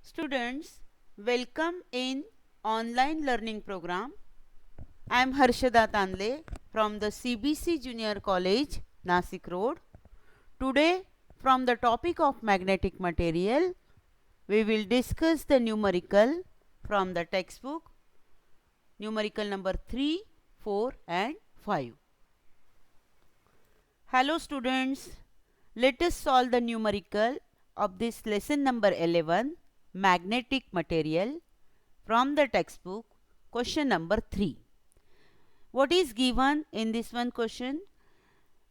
Students, welcome in online learning program. I am Harshada Tanle from the CBC Junior College, Nasik Road. Today, from the topic of magnetic material, we will discuss the numerical from the textbook, numerical number 3, 4 and 5. Hello students, let us solve the numerical of this lesson number 11, magnetic material, from the textbook, question number 3. What is given in this one question?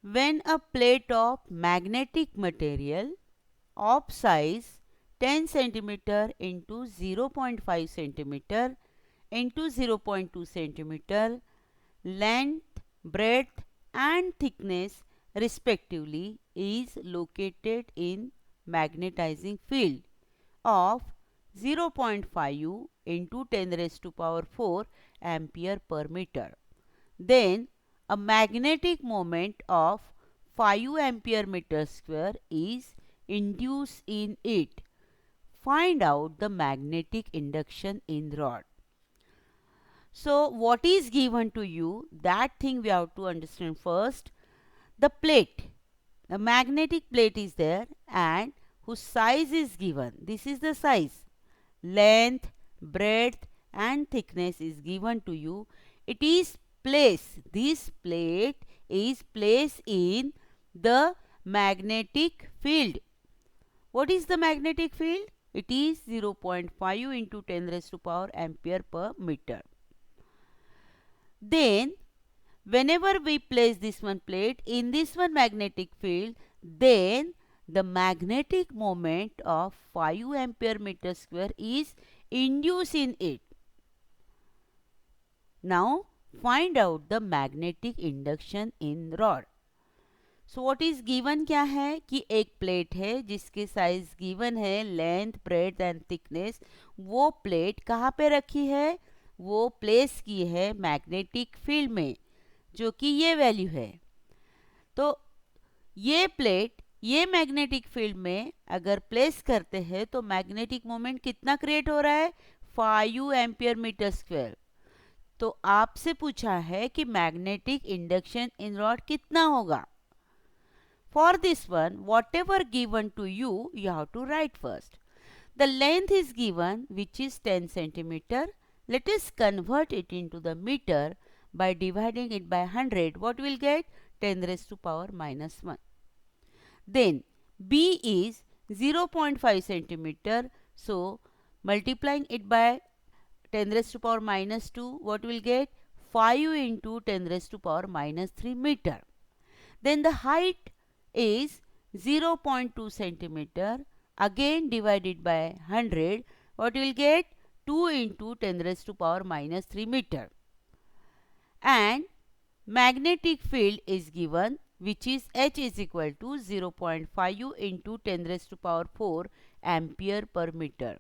When a plate of magnetic material of size 10 centimeter into 0.5 centimeter into 0.2 centimeter, length, breadth and thickness respectively is located in magnetizing field of 0.5 into 10 raised to power 4 ampere per meter. Then a magnetic moment of 5 ampere meter square is induced in it. Find out the magnetic induction in rod. So what is given to you, that thing we have to understand first. The plate, the magnetic plate is there and whose size is given. This is the size. Length, breadth and thickness is given to you. It is placed, this plate is placed in the magnetic field. What is the magnetic field? It is 0.5 into 10 raised to power ampere per meter. Then whenever we place this one plate in this one magnetic field, then the magnetic moment of 5 ampere meter square is induced in it. Now find out the magnetic induction in rod. So what is given क्या है कि एक plate है जिसके size given है length breadth and thickness. वो plate कहाँ पे रखी है? वो प्लेस की है मैग्नेटिक फील्ड में जो कि ये वैल्यू है. तो ये प्लेट ये मैग्नेटिक फील्ड में अगर प्लेस करते हैं तो मैग्नेटिक मोमेंट कितना क्रिएट हो रहा है? 5 एम्पियर मीटर स्क्वायर. तो आपसे पूछा है कि मैग्नेटिक इंडक्शन इन रॉड कितना होगा. For this one, whatever given to you, you have to write first. The length is given, which is 10 centimeter. Let us convert it into the meter by dividing it by 100. What will get? 10 raised to power minus 1. Then B is 0.5 centimeter. So multiplying it by 10 raised to power minus 2, what will get? 5 into 10 raised to power minus 3 meter. Then the height is 0.2 centimeter, again divided by 100, what will get? 2 into 10 raised to power minus 3 meter. And magnetic field is given, which is H is equal to 0.5 into 10 raised to power 4 ampere per meter.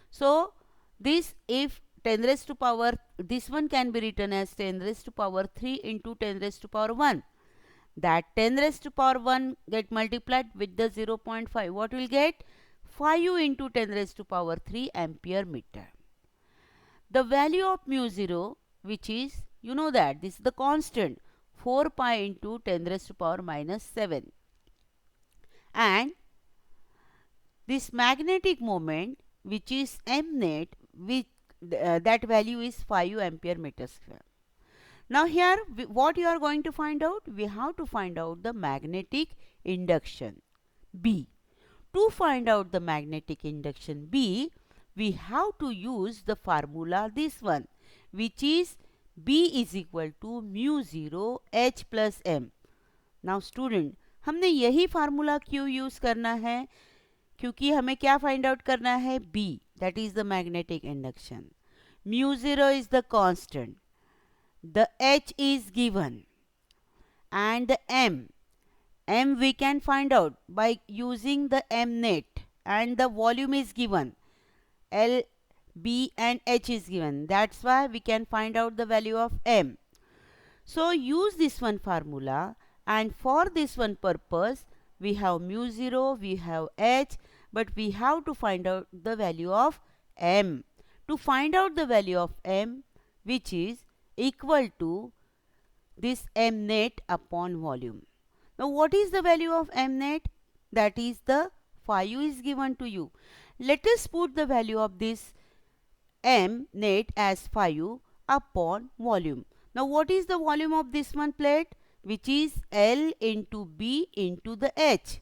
So this, if 10 raised to power, this one can be written as 10 raised to power 3 into 10 raised to power 1. That 10 raised to power 1 get multiplied with the 0.5. What will get? 5 into 10 raised to power 3 ampere meter. The value of mu 0, which is, you know that this is the constant, 4 pi into 10 raised to power minus 7. And this magnetic moment, which is m net, which that value is 5 ampere meter square. Now here what you are going to find out? We have to find out the magnetic induction B. To find out the magnetic induction B, we have to use the formula this one, which is B is equal to mu 0 H plus M. Now student, हमने यही formula क्यों use करना है? क्योंकि हमें क्या find out करना है? B, that is the magnetic induction. Mu 0 is the constant. The H is given and the M we can find out by using the M net, and the volume is given, L, B and H is given. That's why we can find out the value of M. So use this one formula, and for this one purpose we have mu 0, we have H, but we have to find out the value of m. To find out the value of m, which is equal to this m net upon volume. Now what is the value of m net? That is the phi u is given to you. Let us put the value of this m net as phi u upon volume. Now what is the volume of this one plate? Which is L into B into the H.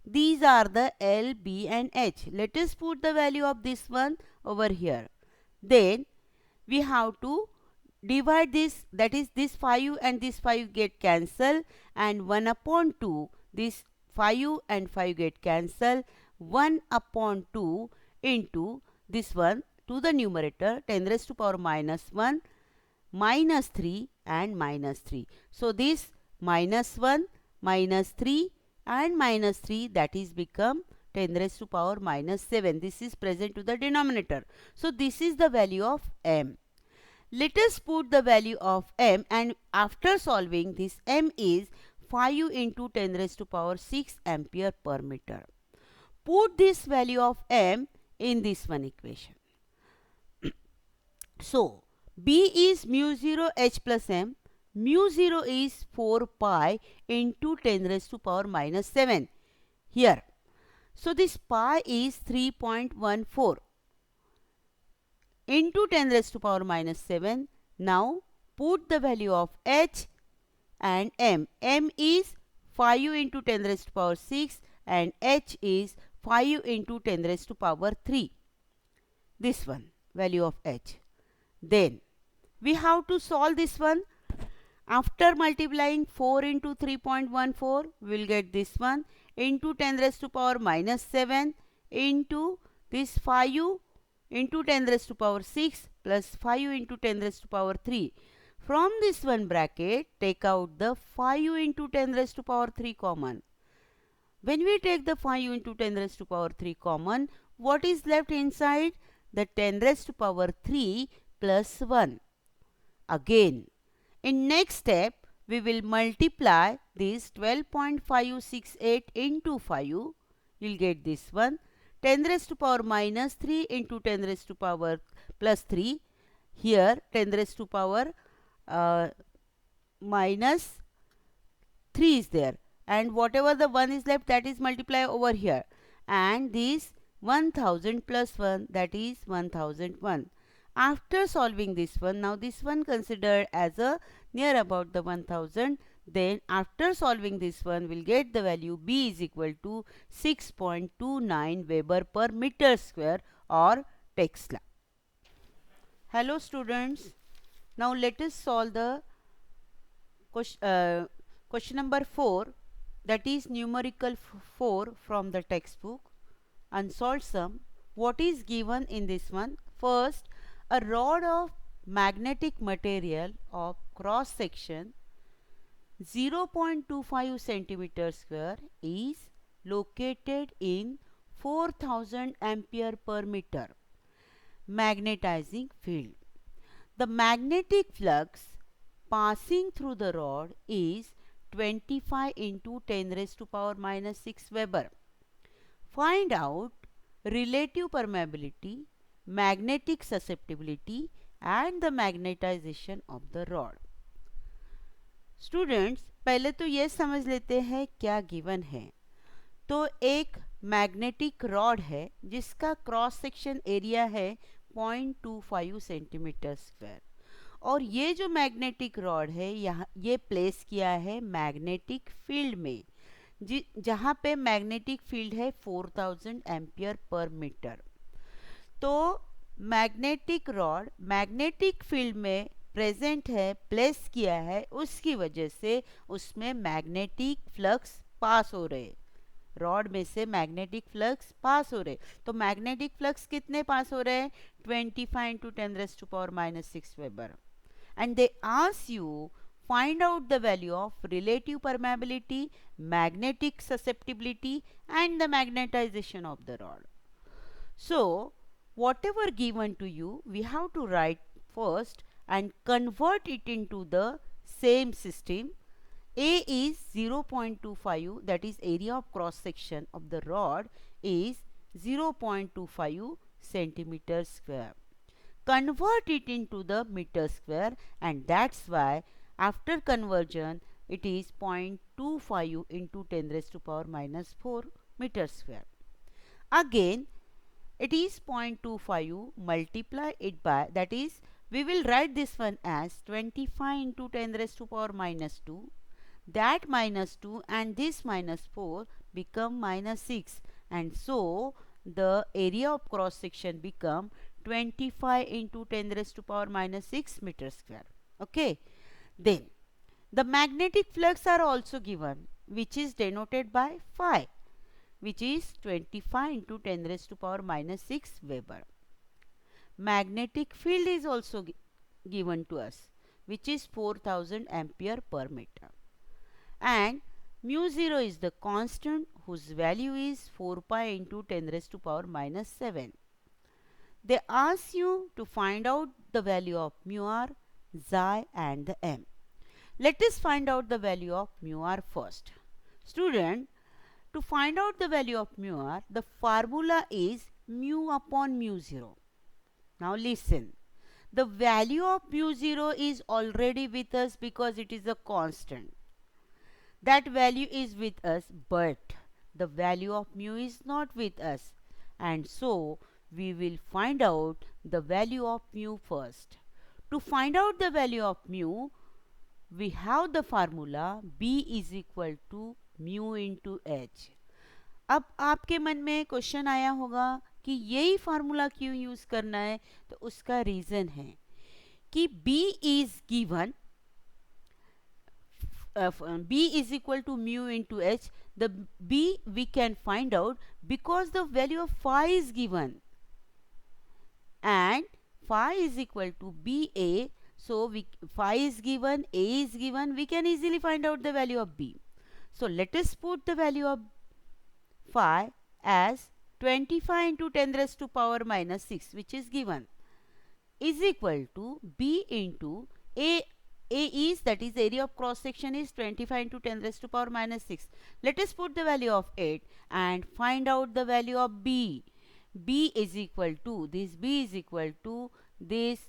These are the L, B and H. Let us put the value of this one over here. Then we have to divide this, that is this phi u and this phi u get cancelled, and 1 upon 2, this phi u and phi u get cancelled, 1 upon 2 into this one to the numerator, 10 raised to power minus 1, minus 3 and minus 3. So this minus 1, minus 3 and minus 3, that is become 10 raised to power minus 7. This is present to the denominator. So this is the value of m. Let us put the value of m, and after solving, this m is phi u into 10 raised to power 6 ampere per meter. Put this value of m in this one equation. So B is mu 0 h plus m. Mu 0 is 4 pi into 10 raised to power minus 7 here. So this pi is 3.14 into 10 raised to power minus 7. Now put the value of h and m. M is phi u into 10 raised to power 6 and h is phi u into 10 raised to power 3. This one, value of h. Then we have to solve this one. After multiplying 4 into 3.14, we will get this one into 10 raised to power minus 7 into this phi u into 10 raised to power 6 plus phi u into 10 raised to power 3. From this one bracket, take out the phi u into 10 raised to power 3 common. When we take the phi u into 10 raised to power 3 common, what is left inside? The 10 raised to power 3 plus 1. Again, in next step, we will multiply this 12.568 into phi u. You will get this one. 10 raised to power minus 3 into 10 raised to power plus 3. Here 10 raised to power minus 3 is there, and whatever the 1 is left, that is multiply over here, and this 1000 plus 1, that is 1001. After solving this one, now this one considered as a near about the 1000. Then after solving this one, we'll get the value B is equal to 6.29 Weber per meter square or Tesla. Hello students. Now let us solve the question number 4, that is numerical 4 from the textbook. Unsolved sum. What is given in this one? First, a rod of magnetic material of cross section 0.25 centimeter square is located in 4000 ampere per meter magnetizing field. The magnetic flux passing through the rod is 25 into 10 raised to power minus 6 Weber. Find out relative permeability, magnetic susceptibility and the magnetization of the rod. Students, पहले तो ये समझ लेते हैं क्या given है. तो एक मैग्नेटिक रॉड है जिसका क्रॉस सेक्शन एरिया है 0.25 सेंटीमीटर स्क्वायर, और ये जो मैग्नेटिक रॉड है यहाँ ये प्लेस किया है मैग्नेटिक फील्ड में, जहाँ पे मैग्नेटिक फील्ड है 4000 एम्पियर पर मीटर. तो मैग्नेटिक रॉड मैग्नेटिक फील्ड में प्रेजेंट है, प्लेस किया है, उसकी वजह से उसमें मैग्नेटिक फ्लक्स पास हो रहे, रॉड में से मैग्नेटिक फ्लक्स पास हो रहे. तो मैग्नेटिक फ्लक्स कितने पास हो रहे हैं? 25 into 10 raise to power minus 6 weber. And they ask you find out the value of relative permeability, magnetic susceptibility and the magnetization of the rod. So whatever given to you, we have to write first and convert it into the same system. A is 0.25, that is area of cross section of the rod is 0.25 centimeter square. Convert it into the meter square, and that's why after conversion it is 0.25 into 10 raised to power minus 4 meter square. Again it is 0.25, multiply it by, that is we will write this one as 25 into 10 raised to power minus 2, that minus 2 and this minus 4 become minus 6, and so the area of cross section become 25 into 10 raised to power minus 6 meter square. Okay, then the magnetic flux are also given, which is denoted by phi, which is 25 into 10 raised to power minus 6 Weber. Magnetic field is also given to us, which is 4000 ampere per meter. And mu 0 is the constant whose value is 4 pi into 10 raised to power minus 7. They ask you to find out the value of mu r, xi and the m. Let us find out the value of mu r first. Student, to find out the value of mu r, the formula is mu upon mu 0. Now listen, the value of mu 0 is already with us because it is a constant. That value is with us, but the value of mu is not with us, and so we will find out the value of mu first. To find out the value of mu, we have the formula B is equal to mu into h. अब आपके मन में question आया होगा कि यही formula क्यों use करना है, तो उसका रीजन है कि B is given, B is equal to mu into h. The B we can find out because the value of phi is given, and phi is equal to BA. So phi is given, A is given, we can easily find out the value of B. So let us put the value of phi as 25 into 10 raised to power minus 6, which is given, is equal to B into A. A is, that is area of cross section is 25 into 10 raised to power minus 6. Let us put the value of 8 and find out the value of B. B is equal to, this B is equal to this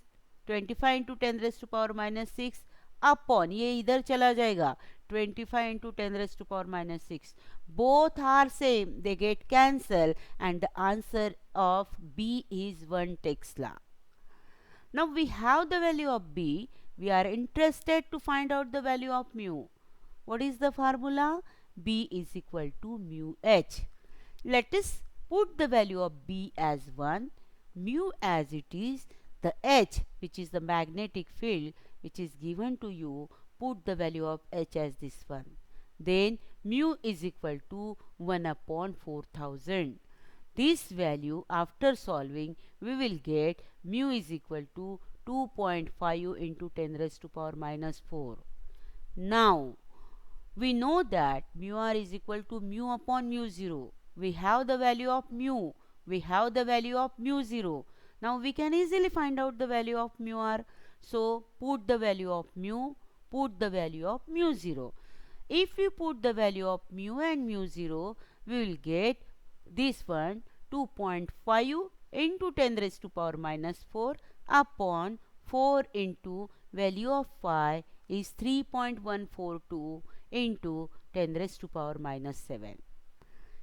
25 into 10 raised to power minus 6 upon, ये इधर चला जाएगा, 25 into 10 raised to power minus 6. Both are same, they get cancelled, and the answer of B is 1 Tesla. Now we have the value of B. We are interested to find out the value of mu. What is the formula? B is equal to mu h. Let us put the value of B as 1, mu as it is, the h, which is the magnetic field which is given to you, put the value of h as this one. Then mu is equal to 1 upon 4000. This value after solving we will get mu is equal to 2.5 into 10 raised to power minus 4. Now we know that mu r is equal to mu upon mu 0. We have the value of mu. We have the value of mu 0. Now we can easily find out the value of mu r. So put the value of mu, put the value of mu 0. If we put the value of mu and mu 0, we will get this one, 2.5 into 10 raised to power minus 4 upon 4 into value of phi is 3.142 into 10 raised to power minus 7.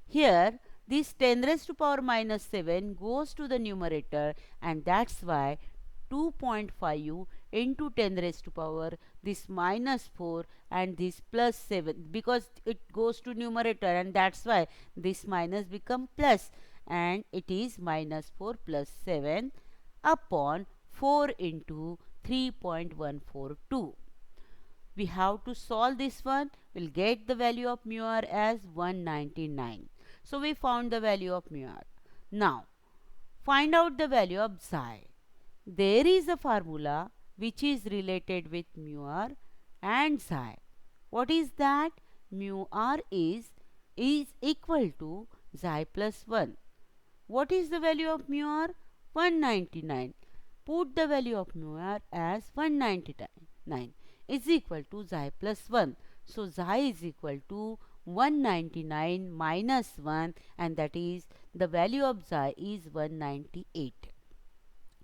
Here this 10 raised to power minus 7 goes to the numerator, and that's why 2.5 into 10 raised to power this minus 4 and this plus 7, because it goes to numerator, and that's why this minus become plus, and it is minus 4 plus 7 upon 4 into 3.142. We have to solve this one. We'll get the value of mu r as 199. So we found the value of mu r. Now find out the value of xi. There is a formula which is related with mu r and xi. What is that? Mu r is equal to xi plus 1. What is the value of mu r? 199. Put the value of mu r as 199 is equal to xi plus 1. So xi is equal to 199 minus 1, and that is the value of xi is 198.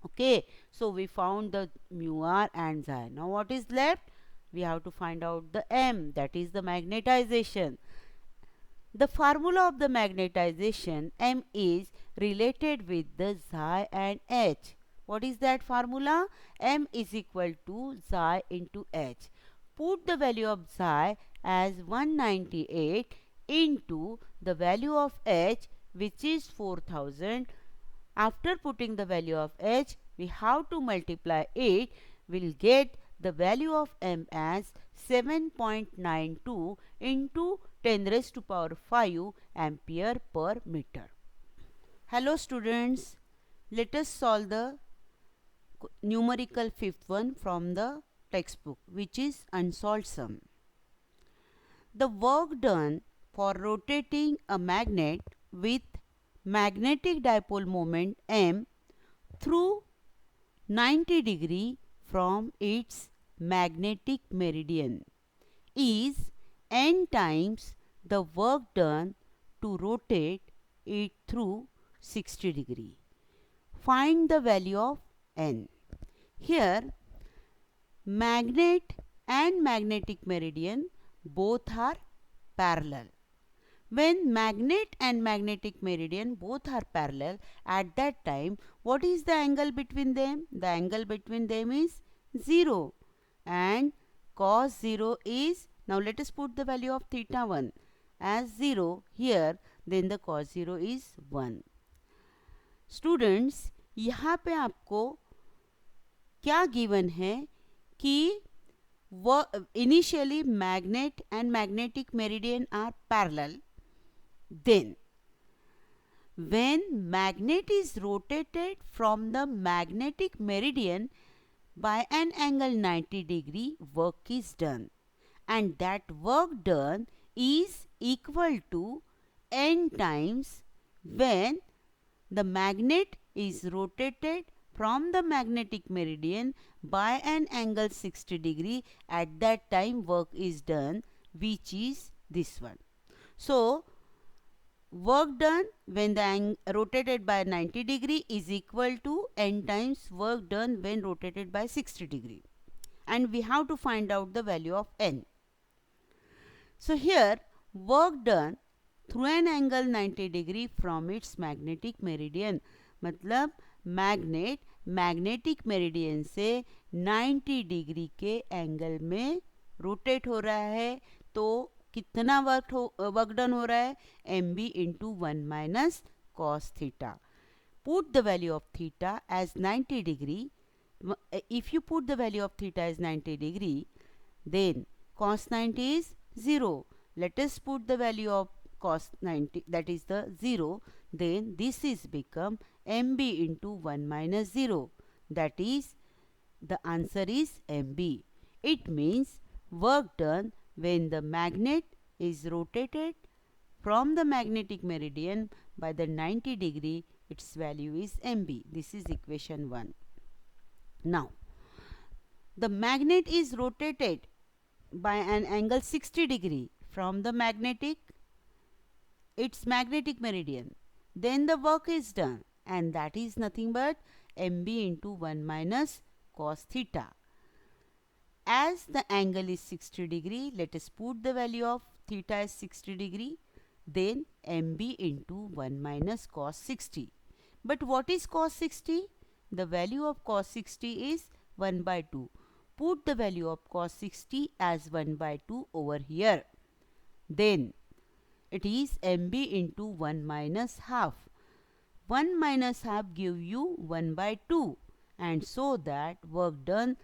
Okay, so we found the mu r and xi. Now what is left? We have to find out the m, that is the magnetization. The formula of the magnetization m is related with the xi and h. What is that formula? M is equal to xi into h. Put the value of xi as 198 into the value of h, which is 4000. After putting the value of h, we have to multiply it. We'll get the value of m as 7.92 into 10 raised to power 5 ampere per meter. Hello students, let us solve the numerical fifth one from the textbook, which is unsolved sum. The work done for rotating a magnet with magnetic dipole moment m through 90° from its magnetic meridian is n times the work done to rotate it through 60°. Find the value of n. Here, magnet and magnetic meridian both are parallel. When magnet and magnetic meridian both are parallel, at that time, what is the angle between them? The angle between them is 0, and cos 0 is, now let us put the value of theta 1 as 0 here, then the cos 0 is 1. Students, यहाँ पे आपको क्या given है कि initially magnet and magnetic meridian are parallel. Then, when magnet is rotated from the magnetic meridian by an angle 90°, work is done, and that work done is equal to n times when the magnet is rotated from the magnetic meridian by an angle 60°. At that time work is done, which is this one. So, work done when the rotated by 90° is equal to n times work done when rotated by 60°, and we have to find out the value of n. So here work done through an angle 90° from its magnetic meridian, मतलब magnet magnetic meridian से 90° के angle में rotate हो रहा है, तो कितना work done हो रहा है? mb into 1 minus cos theta. Put the value of theta as 90°. If you put the value of theta as 90°, then cos 90 is 0. Let us put the value of cos 90, that is the 0. Then this is become mb into 1 minus 0. That is, the answer is mb. It means work done when the magnet is rotated from the magnetic meridian by the 90°, its value is mb. This is equation 1. Now, the magnet is rotated by an angle 60° from the its magnetic meridian. Then the work is done, and that is nothing but mb into 1 minus cos theta. As the angle is 60°, let us put the value of theta as 60°, then mb into 1 minus cos 60. But what is cos 60? The value of cos 60 is 1 by 2. Put the value of cos 60 as 1 by 2 over here. Then it is mb into 1 minus half. 1 minus half give you 1 by 2, and so that work done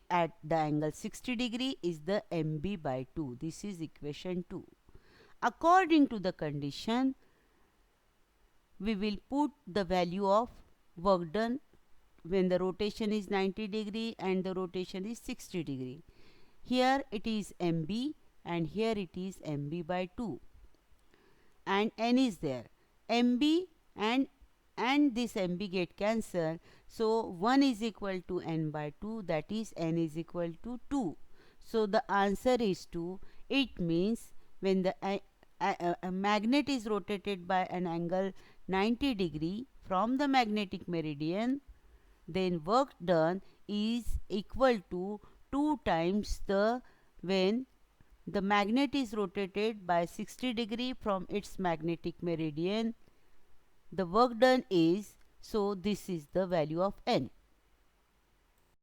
at the angle 60° is the mb by 2. This is equation 2. According to the condition, we will put the value of work done when the rotation is 90° and the rotation is 60°. Here it is mb and here it is mb by 2, and n is there. mb and this mb get cancelled, so 1 is equal to n by 2, that is n is equal to 2. So the answer is 2. It means when the a magnet is rotated by an angle 90 degree from the magnetic meridian, then work done is equal to 2 times the when the magnet is rotated by 60 degree from its magnetic meridian, the work done is, so this is the value of n.